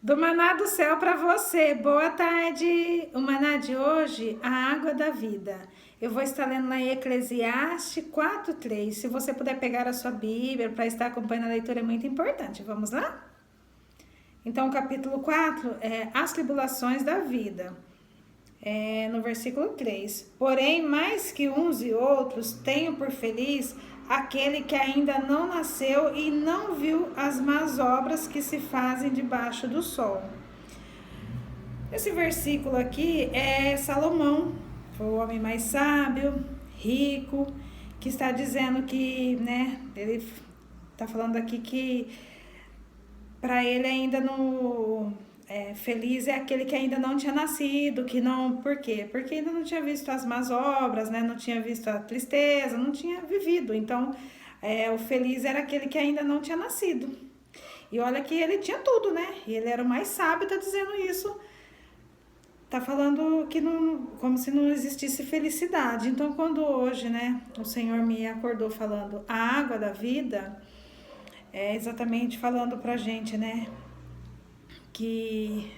Do maná do céu para você. Boa tarde. O maná de hoje, a água da vida. Eu vou estar lendo lá em Eclesiastes 4:3. Se você puder pegar a sua Bíblia para estar acompanhando a leitura, é muito importante. Vamos lá? Então, o capítulo 4 é as tribulações da vida. No versículo 3. Porém, mais que uns e outros, tenho por feliz aquele que ainda não nasceu e não viu as más obras que se fazem debaixo do sol. Esse versículo aqui é Salomão, foi o homem mais sábio, rico, que está dizendo que, ele está falando aqui que para ele ainda não... feliz é aquele que ainda não tinha nascido, que não... Por quê? Porque ainda não tinha visto as más obras, não tinha visto a tristeza, não tinha vivido. Então, o feliz era aquele que ainda não tinha nascido. E olha que ele tinha tudo, E ele era o mais sábio, tá dizendo isso. Tá falando que não... como se não existisse felicidade. Então, quando hoje, o Senhor me acordou falando a água da vida, é exatamente falando pra gente, que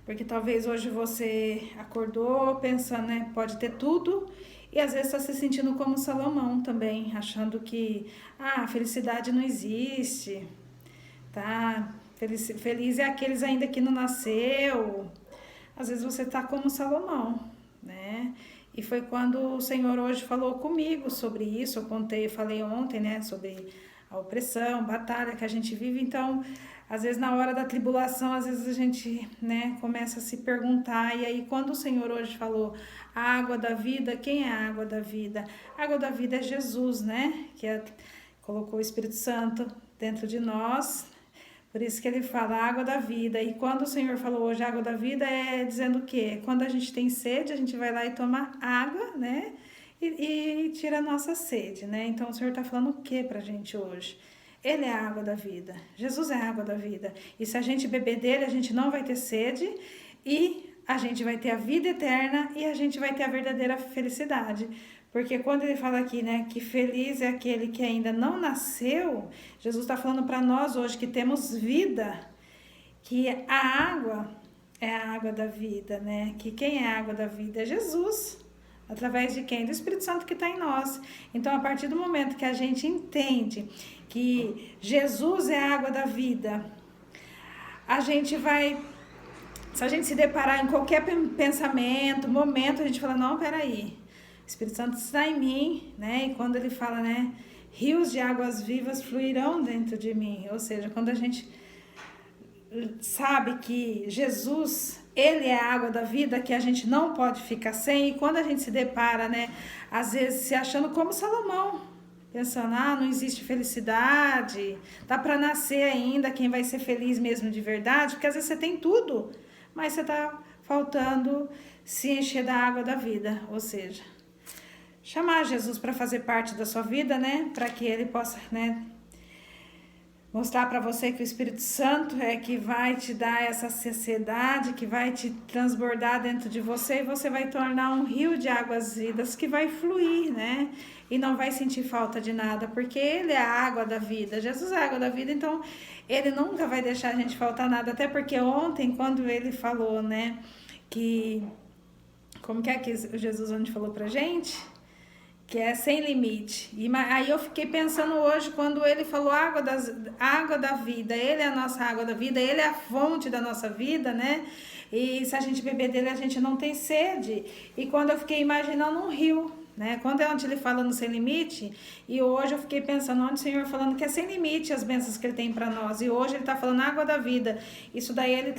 porque talvez hoje você acordou pensando, pode ter tudo e às vezes está se sentindo como Salomão também, achando que a felicidade não existe, tá? Feliz é aqueles ainda que não nasceu. Às vezes você tá como Salomão, E foi quando o Senhor hoje falou comigo sobre isso. Eu falei ontem, sobre a opressão, batalha que a gente vive. Então, às vezes na hora da tribulação, às vezes a gente, começa a se perguntar. E aí, quando o Senhor hoje falou a água da vida, quem é a água da vida? A água da vida é Jesus, colocou o Espírito Santo dentro de nós. Por isso que ele fala a água da vida. E quando o Senhor falou hoje a água da vida, é dizendo o quê? Quando a gente tem sede, a gente vai lá e toma água, E tira a nossa sede, Então o Senhor está falando o que pra gente hoje? Ele é a água da vida. Jesus é a água da vida. E se a gente beber dele, a gente não vai ter sede e a gente vai ter a vida eterna e a gente vai ter a verdadeira felicidade. Porque quando ele fala aqui, que feliz é aquele que ainda não nasceu, Jesus está falando para nós hoje que temos vida, que a água é a água da vida, Que quem é a água da vida é Jesus. Através de quem? Do Espírito Santo que está em nós. Então, a partir do momento que a gente entende que Jesus é a água da vida, a gente vai... Se a gente se deparar em qualquer pensamento, momento, a gente fala, não, peraí, o Espírito Santo está em mim, E quando ele fala, rios de águas vivas fluirão dentro de mim. Ou seja, quando a gente sabe que Jesus, ele é a água da vida, que a gente não pode ficar sem, e quando a gente se depara, às vezes se achando como Salomão, pensando, não existe felicidade, dá para nascer ainda quem vai ser feliz mesmo de verdade, porque às vezes você tem tudo, mas você tá faltando se encher da água da vida, ou seja, chamar Jesus para fazer parte da sua vida, para que ele possa, mostrar para você que o Espírito Santo é que vai te dar essa saciedade, que vai te transbordar dentro de você e você vai tornar um rio de águas vivas que vai fluir, E não vai sentir falta de nada, porque ele é a água da vida. Jesus é a água da vida, então ele nunca vai deixar a gente faltar nada. Até porque ontem, quando ele falou, que... Como que é que Jesus onde falou pra gente? Que é sem limite. E aí eu fiquei pensando hoje, quando ele falou água da vida, ele é a nossa água da vida, ele é a fonte da nossa vida, E se a gente beber dele, a gente não tem sede. E quando eu fiquei imaginando um rio, Quando é onde ele fala no sem limite, e hoje eu fiquei pensando onde o Senhor falando que é sem limite as bênçãos que ele tem para nós, e hoje ele está falando água da vida. Isso daí ele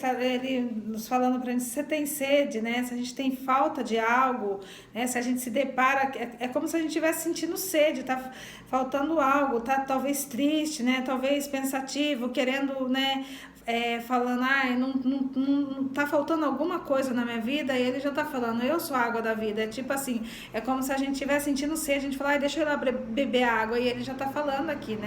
nos falando para a gente, se você tem sede, se a gente tem falta de algo, se a gente se depara, é como se a gente estivesse sentindo sede, tá faltando algo, tá talvez triste, talvez pensativo, querendo, falando, não tá faltando alguma coisa na minha vida, e ele já tá falando, eu sou a água da vida. É tipo assim, é como se a gente estivesse sentindo sede, a gente fala, deixa eu ir lá beber água, e ele já tá falando aqui,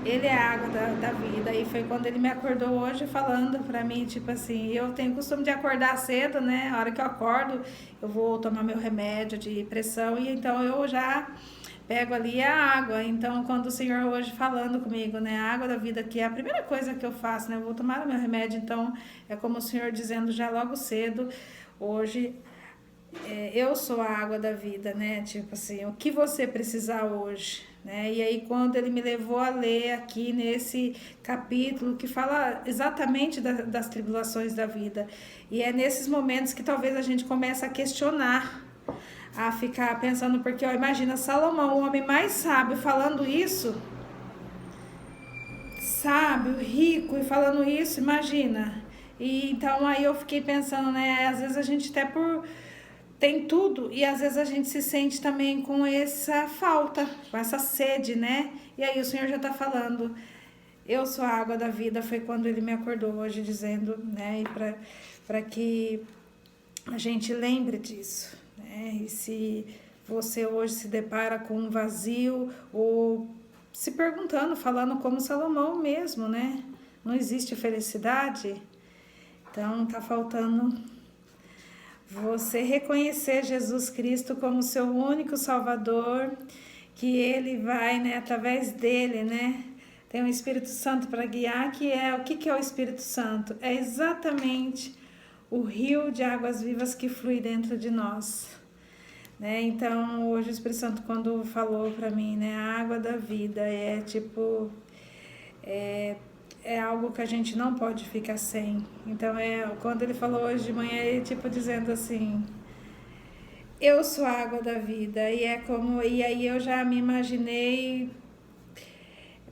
Ele é a água da vida. E foi quando ele me acordou hoje falando pra mim, tipo assim, eu tenho costume de acordar cedo, A hora que eu acordo, eu vou tomar meu remédio de pressão, e então eu já pego ali a água. Então, quando o Senhor hoje falando comigo, né, a água da vida, que é a primeira coisa que eu faço, né, eu vou tomar o meu remédio, então é como o Senhor dizendo já logo cedo, hoje, eu sou a água da vida, né, tipo assim, o que você precisar hoje, né, e aí quando ele me levou a ler aqui nesse capítulo que fala exatamente das tribulações da vida, e é nesses momentos que talvez a gente comece a questionar, a ficar pensando, porque ó, imagina Salomão, o homem mais sábio, falando isso, sábio, rico, e falando isso, imagina. E então aí eu fiquei pensando, né, às vezes a gente até tem tudo e às vezes a gente se sente também com essa falta, com essa sede, né? E aí o Senhor já tá falando, eu sou a água da vida, foi quando ele me acordou hoje dizendo, né, e para que a gente lembre disso, né? E se você hoje se depara com um vazio ou se perguntando, falando como Salomão mesmo, né? Não existe felicidade, então tá faltando você reconhecer Jesus Cristo como seu único Salvador, que ele vai, né, através dele, né? Tem o Espírito Santo para guiar, que é o que é o Espírito Santo? É exatamente o rio de águas vivas que flui dentro de nós, né? Então, hoje o Espírito Santo quando falou para mim, né, a água da vida é tipo é, é algo que a gente não pode ficar sem. Então, quando ele falou hoje de manhã, ele tipo dizendo assim: "Eu sou a água da vida". E aí eu já me imaginei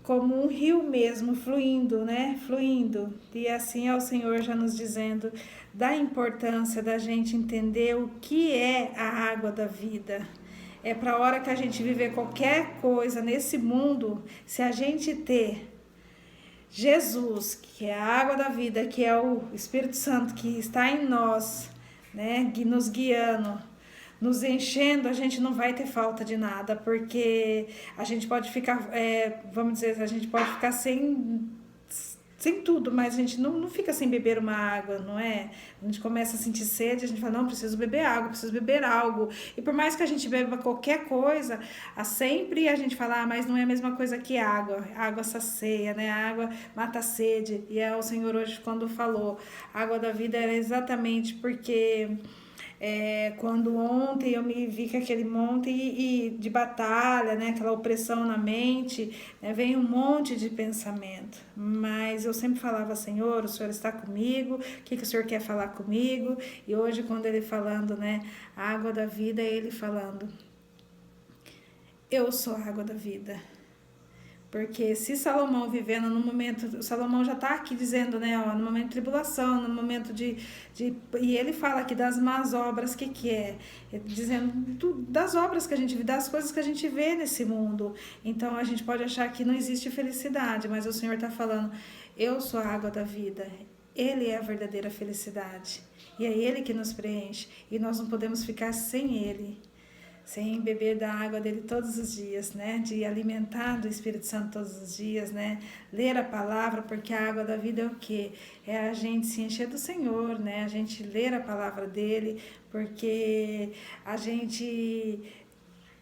como um rio mesmo, fluindo, né? Fluindo. E assim é o Senhor já nos dizendo da importância da gente entender o que é a água da vida. É para a hora que a gente viver qualquer coisa nesse mundo, se a gente ter Jesus, que é a água da vida, que é o Espírito Santo que está em nós, né, nos guiando, nos enchendo, a gente não vai ter falta de nada, porque a gente pode ficar, vamos dizer, a gente pode ficar sem tudo, mas a gente não fica sem beber uma água, não é? A gente começa a sentir sede, a gente fala, não, preciso beber água, preciso beber algo. E por mais que a gente beba qualquer coisa, sempre a gente fala, mas não é a mesma coisa que água. A água sacia, né? A água mata a sede. E é o Senhor hoje quando falou, a água da vida era exatamente porque quando ontem eu me vi com aquele monte de batalha, né, aquela opressão na mente, né, vem um monte de pensamento, mas eu sempre falava, Senhor, o Senhor está comigo, o que o Senhor quer falar comigo? E hoje quando ele falando, né, a água da vida, é ele falando, eu sou a água da vida. Porque se Salomão vivendo no momento, Salomão já está aqui dizendo, né, ó, no momento de tribulação, no momento e ele fala aqui das más obras, que é? Dizendo das obras que a gente vê, das coisas que a gente vê nesse mundo. Então a gente pode achar que não existe felicidade, mas o Senhor está falando, eu sou a água da vida, Ele é a verdadeira felicidade. E é Ele que nos preenche, e nós não podemos ficar sem Ele. Sem beber da água dele todos os dias, né? De alimentar do Espírito Santo todos os dias, né? Ler a palavra, porque a água da vida é o quê? É a gente se encher do Senhor, né? A gente ler a palavra dele, porque a gente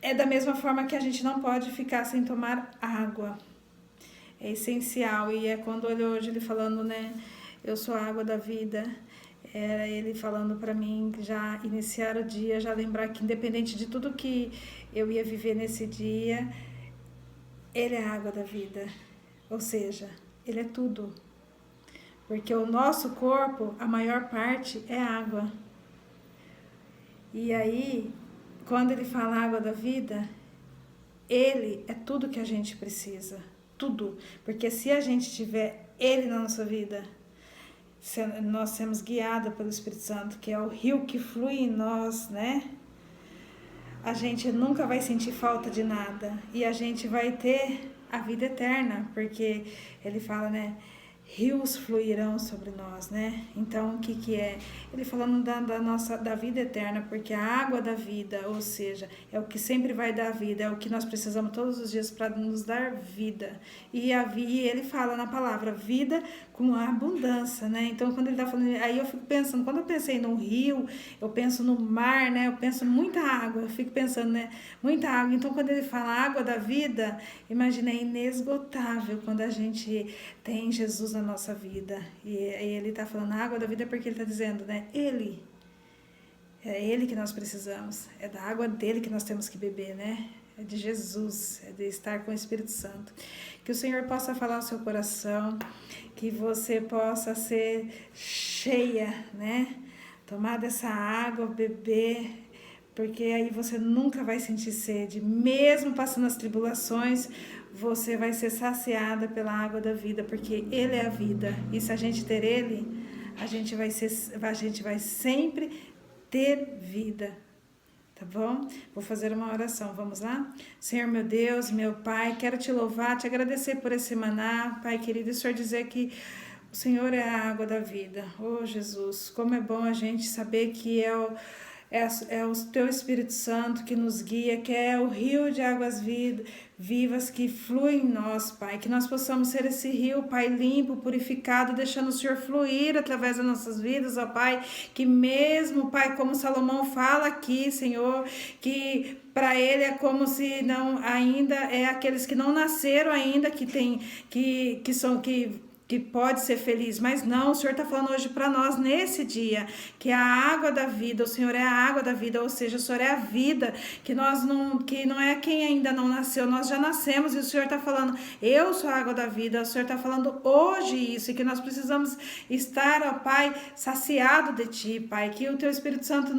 é da mesma forma que a gente não pode ficar sem tomar água. É essencial, e é quando hoje ele falando, né? Eu sou a água da vida. Era ele falando para mim já iniciar o dia, já lembrar que independente de tudo que eu ia viver nesse dia, ele é a água da vida. Ou seja, ele é tudo. Porque o nosso corpo, a maior parte é água. E aí, quando ele fala água da vida, ele é tudo que a gente precisa. Tudo. Porque se a gente tiver ele na nossa vida, nós sermos guiados pelo Espírito Santo, que é o rio que flui em nós, né? A gente nunca vai sentir falta de nada e a gente vai ter a vida eterna, porque ele fala, né? rios fluirão sobre nós, né? Então, o que que é? Ele falando da vida eterna, porque a água da vida, ou seja, é o que sempre vai dar vida, é o que nós precisamos todos os dias para nos dar vida. E ele fala na palavra vida com abundância, né? Então, quando ele tá falando, aí eu fico pensando, quando eu pensei no rio, eu penso no mar, né? Eu penso muita água, eu fico pensando, né? Muita água. Então, quando ele fala água da vida, imagina, é inesgotável quando a gente tem Jesus na nossa vida. E ele está falando água da vida porque ele está dizendo, né? É ele que nós precisamos. É da água dele que nós temos que beber, né? É de Jesus, é de estar com o Espírito Santo. Que o Senhor possa falar ao seu coração, que você possa ser cheia, né? Tomar dessa água, beber, porque aí você nunca vai sentir sede. Mesmo passando as tribulações, você vai ser saciada pela água da vida, porque Ele é a vida. E se a gente ter Ele, a gente vai sempre ter vida. Tá bom? Vou fazer uma oração, vamos lá? Senhor meu Deus, meu Pai, quero te louvar, te agradecer por esse maná, Pai querido, e o Senhor dizer que o Senhor é a água da vida. Oh, Jesus, como é bom a gente saber que é o Teu Espírito Santo que nos guia, que é o rio de águas vivas que flui em nós, Pai. Que nós possamos ser esse rio, Pai, limpo, purificado, deixando o Senhor fluir através das nossas vidas, ó Pai. Que mesmo, Pai, como Salomão fala aqui, Senhor, que para ele é como se não ainda é aqueles que não nasceram ainda, que pode ser feliz, mas não, o Senhor está falando hoje para nós nesse dia, que a água da vida, o Senhor é a água da vida, ou seja, o Senhor é a vida, que não é quem ainda não nasceu, nós já nascemos, e o Senhor está falando, eu sou a água da vida, o Senhor está falando hoje isso, e que nós precisamos estar, ó Pai, saciado de Ti, Pai, que o Teu Espírito Santo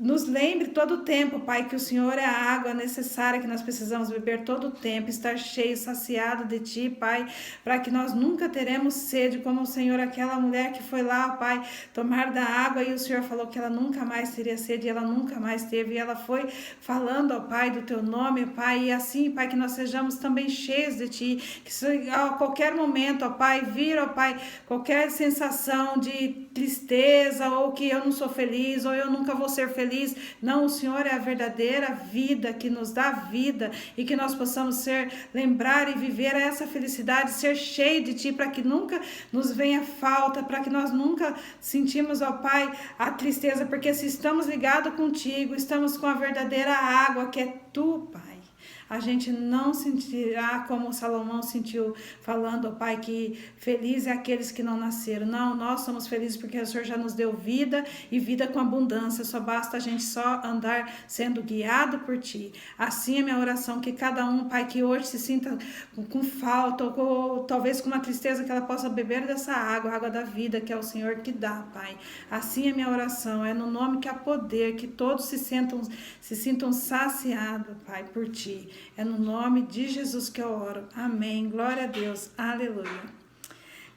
nos lembre todo o tempo, Pai, que o Senhor é a água necessária que nós precisamos beber todo o tempo, estar cheio, saciado de Ti, Pai, para que nós nunca teremos sede, como o Senhor, aquela mulher que foi lá, Pai, tomar da água e o Senhor falou que ela nunca mais teria sede, e ela nunca mais teve, e ela foi falando, ó Pai, do Teu nome, Pai, e assim, Pai, que nós sejamos também cheios de Ti, que a qualquer momento, ó Pai, vir, ó Pai, qualquer sensação de tristeza, ou que eu não sou feliz, ou eu nunca vou ser feliz. Não, o Senhor é a verdadeira vida que nos dá vida e que nós possamos lembrar e viver essa felicidade, ser cheio de Ti, para que nunca nos venha falta, para que nós nunca sentimos, ó Pai, a tristeza, porque se estamos ligados contigo, estamos com a verdadeira água que é Tu, Pai. A gente não sentirá como Salomão sentiu, falando, ó Pai, que feliz é aqueles que não nasceram. Não, nós somos felizes porque o Senhor já nos deu vida e vida com abundância. Só basta a gente só andar sendo guiado por Ti. Assim é minha oração, que cada um, Pai, que hoje se sinta com falta ou talvez com uma tristeza, que ela possa beber dessa água, a água da vida, que é o Senhor que dá, Pai. Assim é minha oração, é no nome que há poder, que todos se sintam saciados, Pai, por Ti. É no nome de Jesus que eu oro. Amém. Glória a Deus. Aleluia.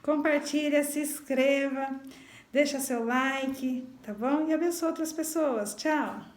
Compartilha, se inscreva, deixa seu like, tá bom? E abençoe outras pessoas. Tchau.